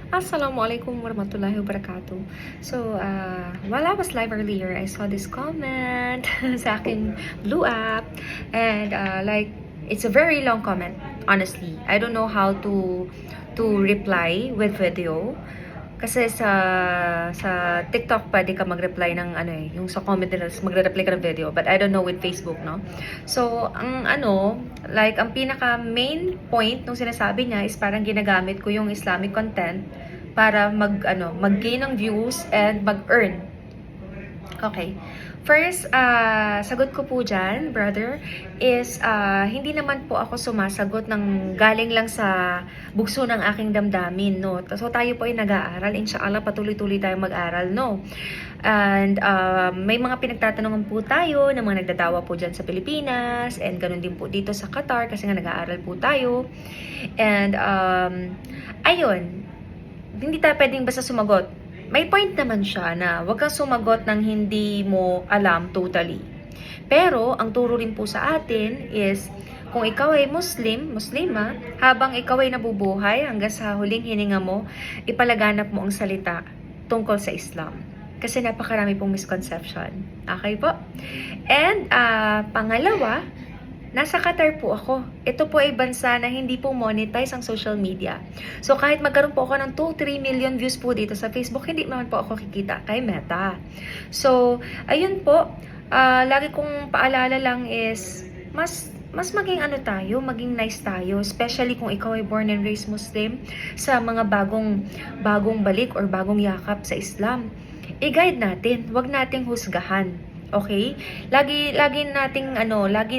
Assalamualaikum warahmatullahi wabarakatuh. So, while I was live earlier, I saw this comment sa akin blew up. And, it's a very long comment, honestly. I don't know how to reply with video. Kasi sa TikTok pwede ka mag-reply ng yung sa comment nila, magre-reply ka ng video. But I don't know with Facebook, no? So, ang ang pinaka main point nung sinasabi niya is parang ginagamit ko yung Islamic content para mag-gain ng views and mag-earn. Okay. First, sagot ko po dyan, brother, is hindi naman po ako sumasagot ng galing lang sa bugso ng aking damdamin, no? So, tayo po ay nag-aaral. Inshallah, patuloy-tuloy tayo mag-aral, no? And may mga pinagtatanungan po tayo ng mga nagdadawa po dyan sa Pilipinas and ganun din po dito sa Qatar kasi nga nag-aaral po tayo. And, ayun, hindi tayo pwedeng basta sumagot. May point naman siya na huwag kang sumagot ng hindi mo alam totally. Pero, ang turo rin po sa atin is, kung ikaw ay Muslima, habang ikaw ay nabubuhay hanggang sa huling hininga mo, ipalaganap mo ang salita tungkol sa Islam. Kasi napakarami pong misconception. Okay po? And, pangalawa, nasa Qatar po ako. Ito po ay bansa na hindi po monetize ang social media. So kahit magkaroon po ako ng 2-3 million views po dito sa Facebook, hindi naman po ako kikita kay Meta. So, ayun po, lagi kong paalala lang is, mas maging tayo, maging nice tayo, especially kung ikaw ay born and raised Muslim, sa mga bagong balik or bagong yakap sa Islam. I-guide natin, wag nating husgahan. Okay? Lagi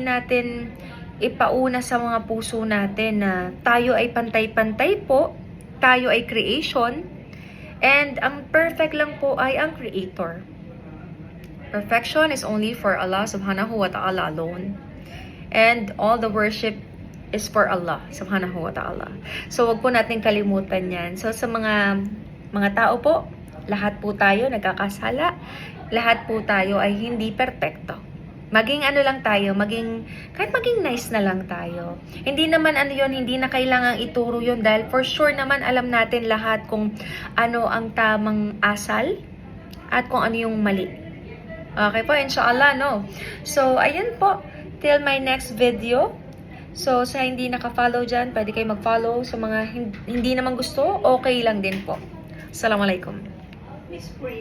natin ipauna sa mga puso natin na tayo ay pantay-pantay po, tayo ay creation, and ang perfect lang po ay ang Creator. Perfection is only for Allah subhanahu wa ta'ala alone. And all the worship is for Allah subhanahu wa ta'ala. So, wag po natin kalimutan yan. So, sa mga tao po, lahat po tayo nagkakasala. Lahat po tayo ay hindi perpekto. Maging lang tayo, kahit maging nice na lang tayo. Hindi naman hindi na kailangang ituro yun dahil for sure naman alam natin lahat kung ano ang tamang asal at kung ano yung mali. Okay po, inshallah, no? So, ayun po. Till my next video. So, sa hindi naka-follow dyan, pwede kayo mag-follow. Sa mga hindi naman gusto, okay lang din po. Assalamualaikum. Miss Pray.